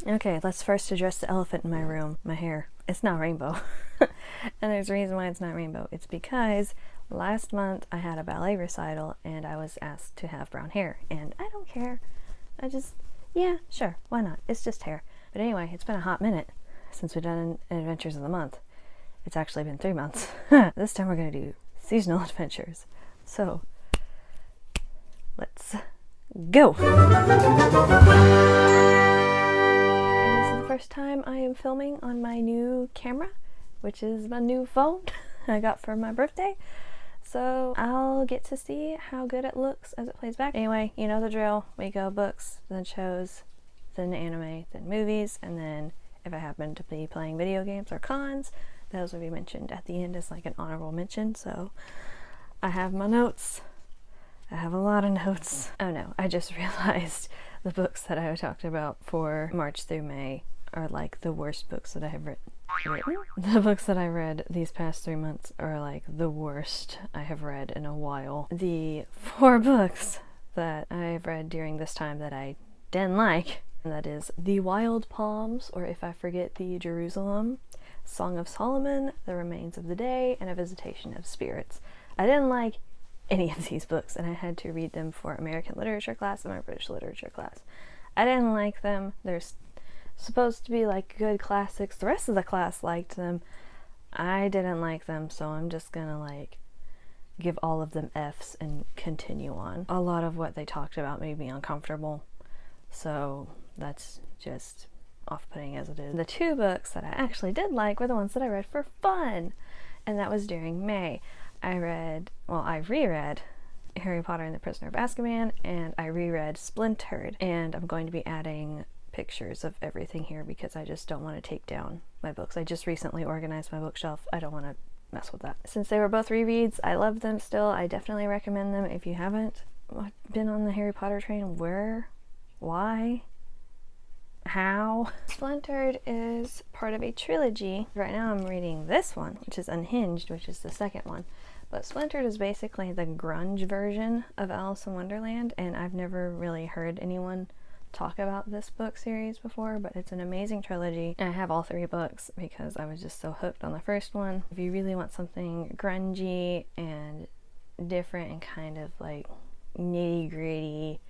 Okay, let's first address the elephant in my room, my hair. It's not rainbow. And there's a reason why it's not rainbow. It's because last month I had a ballet recital and I was asked to have brown hair. And I don't care. Yeah, sure, why not? It's just hair. But anyway, it's been a hot minute since we've done Adventures of the Month. It's actually been 3 months. This time we're going to do seasonal adventures. So, let's go! And this is the first time I am filming on my new camera, which is my new phone I got for my birthday. So I'll get to see how good it looks as it plays back. Anyway, you know the drill. We go books, then shows, then anime, then movies, and then if I happen to be playing video games or cons, those will be mentioned at the end as like an honorable mention. So I have my notes. I have a lot of notes. Oh no, I just realized the books that I talked about for March through May are like the worst books that I have written. The books that I read these past 3 months are like the worst I have read in a while. The 4 books that I've read during this time that I didn't like, and that is The Wild Palms, or If I Forget the Jerusalem, Song of Solomon, The Remains of the Day, and A Visitation of Spirits. I didn't like any of these books, and I had to read them for American literature class and my British literature class. I didn't like them. There's supposed to be like good classics. The rest of the class liked them. I didn't like them, so I'm just gonna like give all of them F's and continue on. A lot of what they talked about made me uncomfortable, so that's just off-putting as it is. The 2 books that I actually did like were the ones that I read for fun, and that was during May. I reread Harry Potter and the Prisoner of Azkaban, and I reread Splintered, and I'm going to be adding pictures of everything here because I just don't want to take down my books. I just recently organized my bookshelf. I don't want to mess with that. Since they were both rereads, I love them still. I definitely recommend them if you haven't been on the Harry Potter train. Where? Why? How? Splintered is part of a trilogy. Right now I'm reading this one, which is Unhinged, which is the second one. But Splintered is basically the grunge version of Alice in Wonderland, and I've never really heard anyone talk about this book series before, but it's an amazing trilogy. And I have all 3 books because I was just so hooked on the first one. If you really want something grungy and different and kind of like nitty-gritty,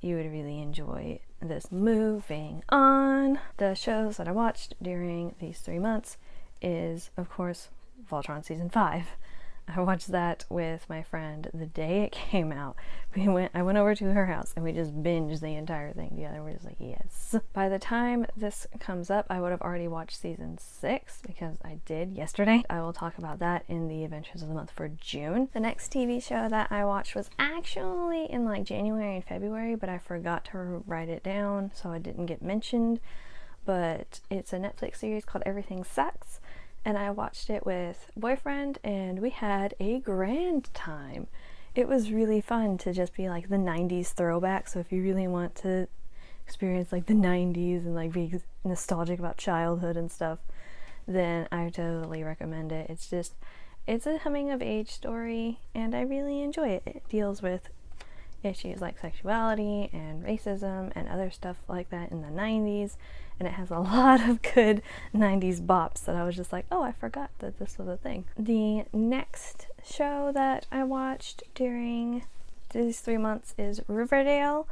you would really enjoy this. Moving on, the shows that I watched during these 3 months is, of course, Voltron Season 5. I watched that with my friend the day it came out. I went over to her house and we just binged the entire thing together. We're just like, yes. By the time this comes up, I would have already watched Season 6 because I did yesterday. I will talk about that in the Adventures of the Month for June. The next TV show that I watched was actually in like January and February, but I forgot to write it down, so it didn't get mentioned. But it's a Netflix series called Everything Sucks. And I watched it with boyfriend and we had a grand time. It was really fun to just be like the 90s throwback. So if you really want to experience like the 90s and like be nostalgic about childhood and stuff, then I totally recommend it. It's a coming of age story and I really enjoy it. It deals with issues like sexuality and racism and other stuff like that in the 90s, and it has a lot of good 90s bops that I was just like, oh, I forgot that this was a thing. The next show that I watched during these 3 months is Riverdale,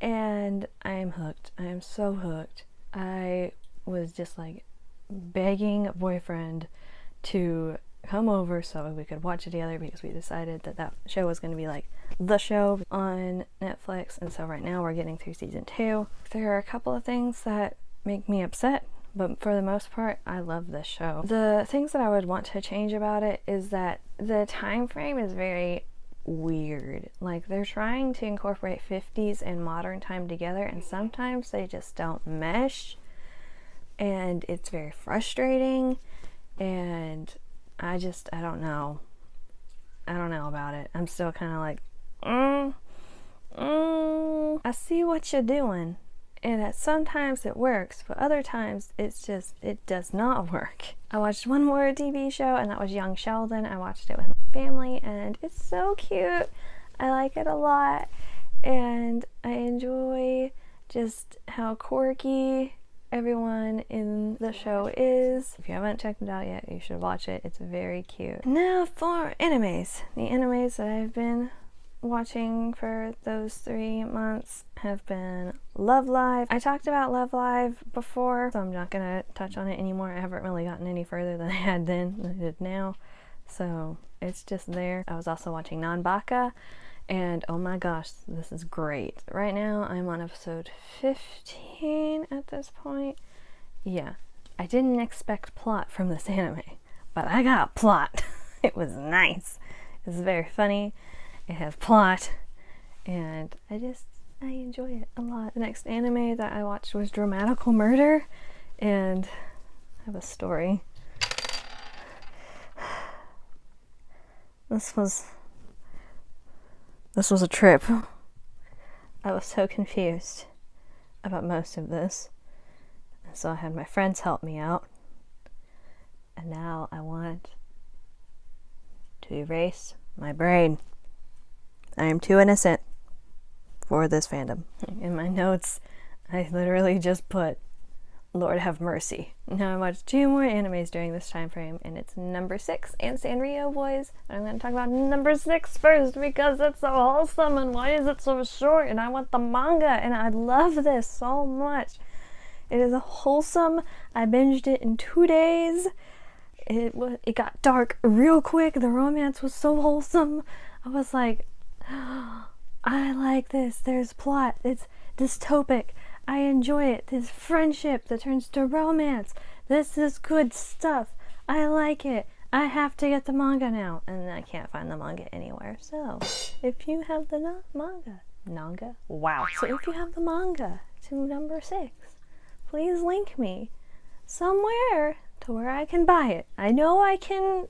and I am hooked. I am so hooked. I was just like begging boyfriend to come over so we could watch it together because we decided that show was going to be like the show on Netflix, and so right now we're getting through Season 2. There are a couple of things that make me upset, but for the most part I love this show. The things that I would want to change about it is that the time frame is very weird. Like they're trying to incorporate 50s and modern time together and sometimes they just don't mesh, and it's very frustrating, and I don't know about it. I'm still kind of like, I see what you're doing, and that sometimes it works, but other times it does not work. I watched one more TV show, and that was Young Sheldon. I watched it with my family, and it's so cute. I like it a lot, and I enjoy just how quirky everyone in the show is. If you haven't checked it out yet, you should watch it. It's very cute. Now for animes. The animes that I've been watching for those 3 months have been Love Live. I talked about Love Live before, so I'm not gonna touch on it anymore. I haven't really gotten any further than I had then than I did now, so it's just there. I was also watching NanBaka, and oh my gosh, this is great. Right now I'm on episode 15 at this point. Yeah, I didn't expect plot from this anime, but I got plot. It was nice. It's very funny. It has plot, and I enjoy it a lot. The next anime that I watched was Drammatical Murder, and I have a story. This was a trip. I was so confused about most of this, and so I had my friends help me out, and now I want to erase my brain. I am too innocent for this fandom. In my notes, I literally just put, Lord have mercy. Now I watched 2 more animes during this time frame, and it's number 6 and Sanrio Boys. I'm going to talk about number 6 first because it's so wholesome, and why is it so short? And I want the manga, and I love this so much. It is wholesome. I binged it in 2 days. It got dark real quick. The romance was so wholesome. I was like, I like this. There's plot. It's dystopic. I enjoy it. This friendship that turns to romance. This is good stuff. I like it. I have to get the manga now. And I can't find the manga anywhere. So, if you have the manga. Wow. So if you have the manga to number 6, please link me somewhere to where I can buy it. I know I can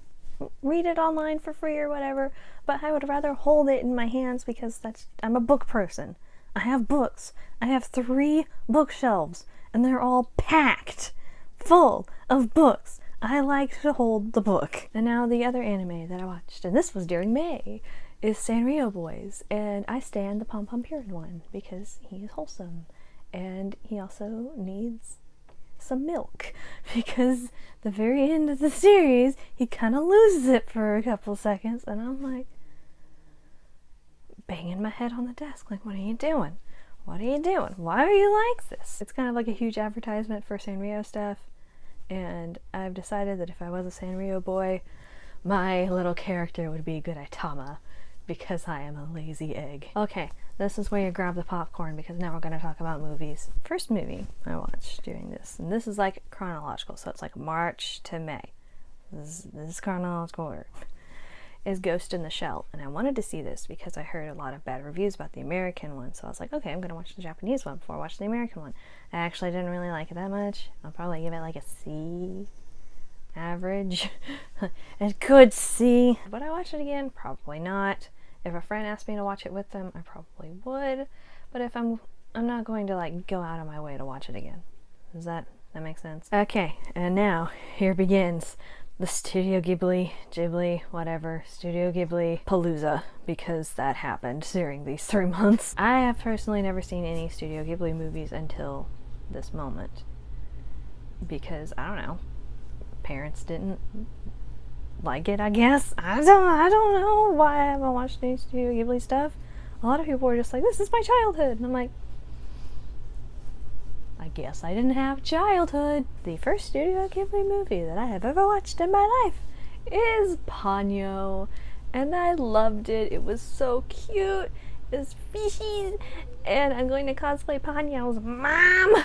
read it online for free or whatever, but I would rather hold it in my hands because I'm a book person. I have books. I have 3 bookshelves, and they're all packed full of books. I like to hold the book. And now the other anime that I watched, and this was during May, is Sanrio Boys, and I stand the Pom Pom Purin one because he is wholesome, and he also needs some milk, because the very end of the series he kind of loses it for a couple seconds, and I'm like banging my head on the desk like, what are you doing? What are you doing? Why are you like this? It's kind of like a huge advertisement for Sanrio stuff, and I've decided that if I was a Sanrio boy, my little character would be Gudetama, because I am a lazy egg. Okay, this is where you grab the popcorn, because now we're going to talk about movies. First movie I watched during this, and this is like chronological, so it's like March to May. This is chronological order. Is Ghost in the Shell, and I wanted to see this because I heard a lot of bad reviews about the American one, so I was like, okay, I'm going to watch the Japanese one before I watch the American one. I actually didn't really like it that much. I'll probably give it like a C average. A good C. Would I watch it again? Probably not. If a friend asked me to watch it with them, I probably would. But if I'm not going to like go out of my way to watch it again. Does that make sense? Okay, and now here begins the Studio Ghibli, whatever, Studio Ghibli Palooza, because that happened during these 3 months. I have personally never seen any Studio Ghibli movies until this moment, because I don't know, parents didn't like it, I guess. I don't know why I haven't watched any Studio Ghibli stuff. A lot of people were just like, this is my childhood, and I'm like, I guess I didn't have childhood. The first Studio Ghibli movie that I have ever watched in my life is Ponyo, and I loved it. It was so cute. It's fishy, and I'm going to cosplay Ponyo's mom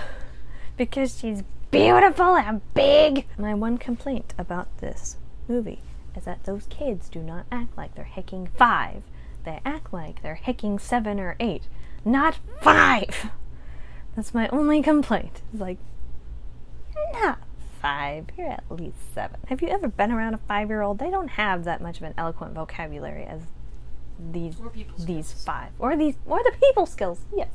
because she's beautiful and big. My one complaint about this movie is that those kids do not act like they're hecking 5. They act like they're hecking 7 or 8, not 5. That's my only complaint. It's like, you're not 5, you're at least 7. Have you ever been around a 5-year-old? They don't have that much of an eloquent vocabulary as these 5. Or the people skills, yes.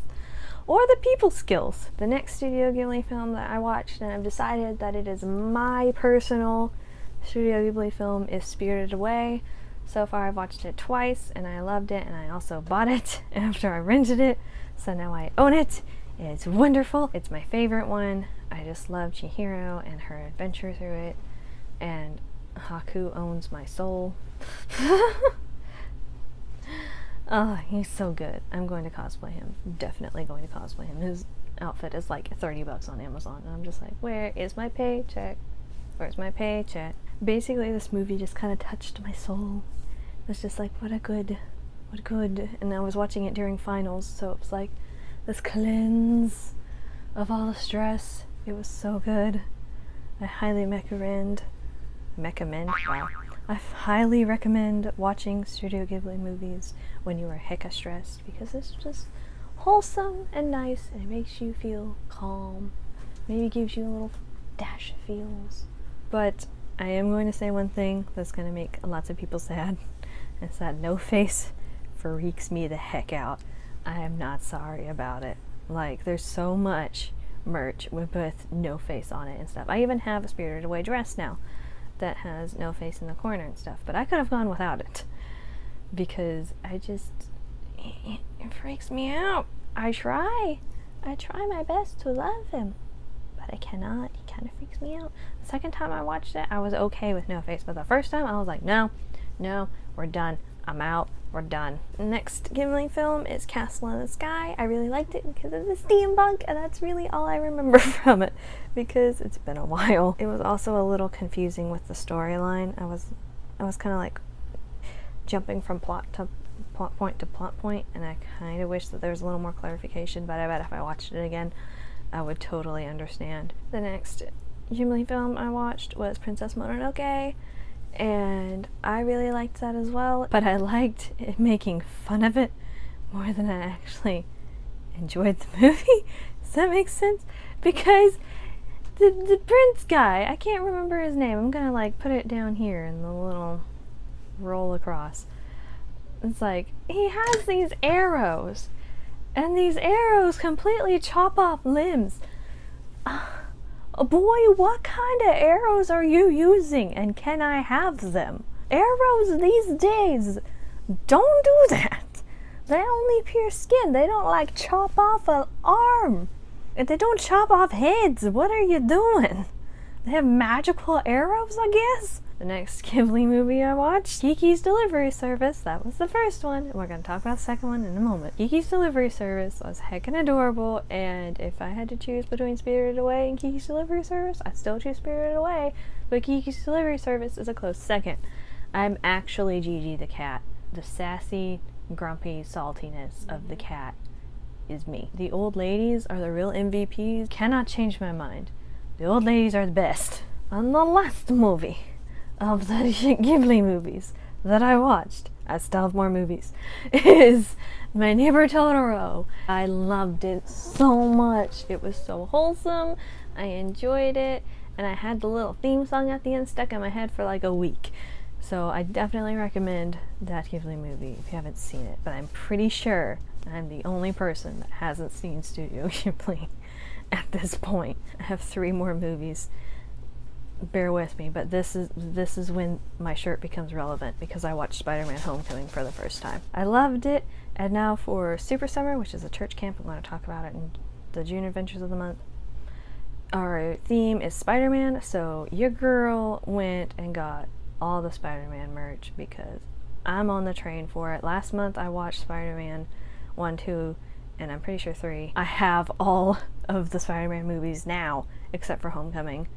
Or the people skills. The next Studio Ghibli film that I watched, and I've decided that it is my personal Studio Ghibli film, is Spirited Away. So far I've watched it twice, and I loved it, and I also bought it after I rented it, so now I own it. It's wonderful. It's my favorite one. I just love Chihiro and her adventure through it. And Haku owns my soul. Oh, he's so good. I'm going to cosplay him. Definitely going to cosplay him. His outfit is like $30 on Amazon. And I'm just like, where is my paycheck? Where's my paycheck? Basically, this movie just kind of touched my soul. It was just like, what good. And I was watching it during finals, so it was like this cleanse of all the stress. It was so good. I highly recommend. Wow. I highly recommend watching Studio Ghibli movies when you are hecka stressed, because it's just wholesome and nice, and it makes you feel calm. Maybe gives you a little dash of feels. But I am going to say one thing that's going to make lots of people sad. It's that No Face freaks me the heck out. I am not sorry about it. Like, there's so much merch with No Face on it and stuff. I even have a Spirited Away dress now that has No Face in the corner and stuff, but I could have gone without it because it freaks me out. I try my best to love him, but I cannot. He kind of freaks me out. The second time I watched it, I was okay with No Face, but the first time I was like, no, we're done. I'm out. We're done. Next Ghibli film is Castle in the Sky. I really liked it because of the steampunk, and that's really all I remember from it because it's been a while. It was also a little confusing with the storyline. I was kind of like jumping from plot point to plot point, and I kind of wish that there was a little more clarification, but I bet if I watched it again, I would totally understand. The next Ghibli film I watched was Princess Mononoke, and I really liked that as well, but I liked it making fun of it more than I actually enjoyed the movie. Does that make sense? Because the prince guy, I can't remember his name. I'm gonna like put it down here in the little roll across. It's like, he has these arrows, and these arrows completely chop off limbs. Boy, what kind of arrows are you using, and can I have them? Arrows these days don't do that. They only pierce skin. They don't like chop off an arm. And they don't chop off heads. What are you doing? They have magical arrows, I guess? The next Ghibli movie I watched, Kiki's Delivery Service. That was the first one, and we're going to talk about the second one in a moment. Kiki's Delivery Service was heckin' adorable, and if I had to choose between Spirited Away and Kiki's Delivery Service, I'd still choose Spirited Away, but Kiki's Delivery Service is a close second. I'm actually Gigi the cat. The sassy, grumpy saltiness of the cat is me. The old ladies are the real MVPs. Cannot change my mind. The old ladies are the best. And the last movie of the Ghibli movies that I watched, I still have more movies, is My Neighbor Totoro. I loved it so much. It was so wholesome. I enjoyed it, and I had the little theme song at the end stuck in my head for like a week. So I definitely recommend that Ghibli movie if you haven't seen it, but I'm pretty sure I'm the only person that hasn't seen Studio Ghibli at this point. I have 3 more movies. Bear with me, but this is when my shirt becomes relevant, because I watched Spider-Man Homecoming for the first time. I loved it, and now for Super Summer, which is a church camp, I'm going to talk about it in the June Adventures of the Month. Our theme is Spider-Man, so your girl went and got all the Spider-Man merch because I'm on the train for it. Last month I watched Spider-Man 1, 2, and I'm pretty sure 3. I have all of the Spider-Man movies now, except for Homecoming,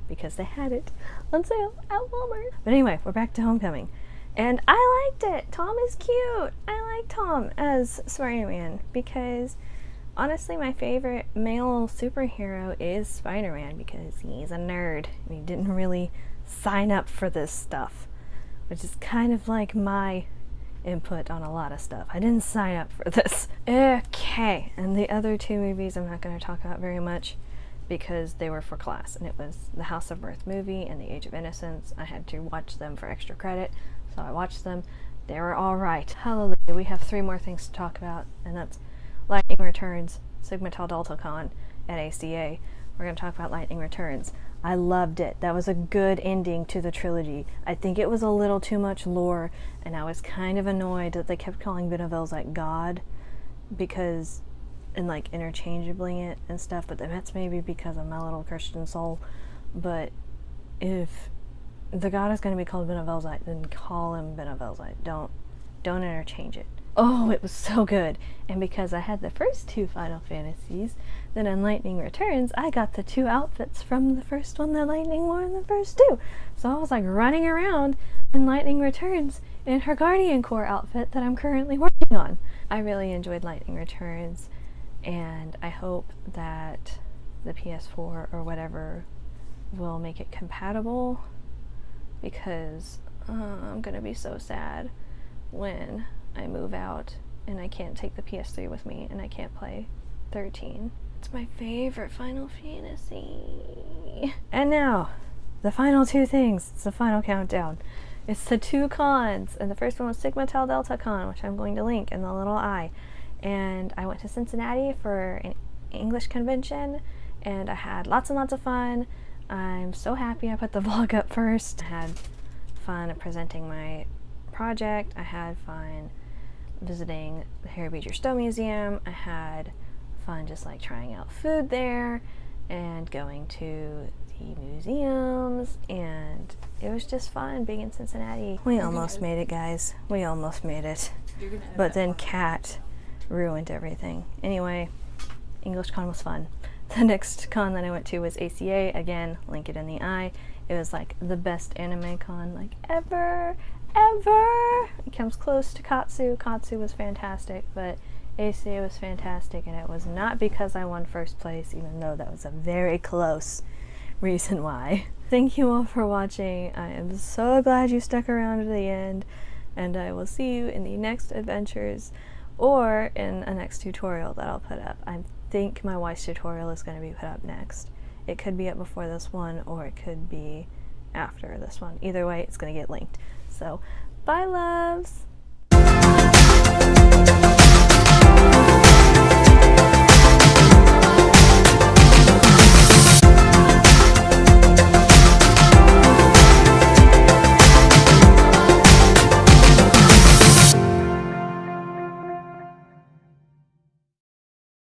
because they had it on sale at Walmart. But anyway, we're back to Homecoming. And I liked it. Tom is cute. I like Tom as Spider-Man because honestly my favorite male superhero is Spider-Man because he's a nerd and he didn't really sign up for this stuff, which is kind of like my input on a lot of stuff. I didn't sign up for this. Okay, and the other 2 movies I'm not going to talk about very much because they were for class, and it was the House of Mirth movie and the Age of Innocence. I had to watch them for extra credit, so I watched them. They were alright. Hallelujah. We have 3 more things to talk about, and that's Lightning Returns, Sigma Tau Delta Con at ACA. We're going to talk about Lightning Returns. I loved it. That was a good ending to the trilogy. I think it was a little too much lore, and I was kind of annoyed that they kept calling Benevol's like God, because and like interchangeably it and stuff, but that's maybe because of my little Christian soul. But if the god is going to be called Benevolzite, then call him Benevolzite. Don't interchange it. Oh, it was so good. And because I had the first 2 Final Fantasies, then in Lightning Returns, I got the 2 outfits from the first one that Lightning wore in the first 2. So I was like running around in Lightning Returns in her Guardian Corps outfit that I'm currently working on. I really enjoyed Lightning Returns, and I hope that the PS4 or whatever will make it compatible, because I'm gonna be so sad when I move out and I can't take the PS3 with me and I can't play 13. It's my favorite Final Fantasy. And now, the final 2 things. It's the final countdown. It's the 2 cons, and the first one was Sigma Tau Delta Con, which I'm going to link in the little eye. And I went to Cincinnati for an English convention, and I had lots and lots of fun. I'm so happy I put the vlog up first. I had fun presenting my project. I had fun visiting the Harry Beecher Stowe Museum. I had fun just like trying out food there and going to the museums, and it was just fun being in Cincinnati. We almost made it, guys. We almost made it. But then Kat ruined everything. Anyway, English con was fun. The next con that I went to was ACA. Again, link it in the eye. It was like the best anime con like ever. It comes close to Katsu. Katsu was fantastic, but ACA was fantastic, and it was not because I won first place, even though that was a very close reason why. Thank you all for watching. I am so glad you stuck around to the end, and I will see you in the next adventures or in a next tutorial that I'll put up. I think my Weiss tutorial is going to be put up next. It could be up before this one, or it could be after this one. Either way, it's going to get linked. So, bye loves!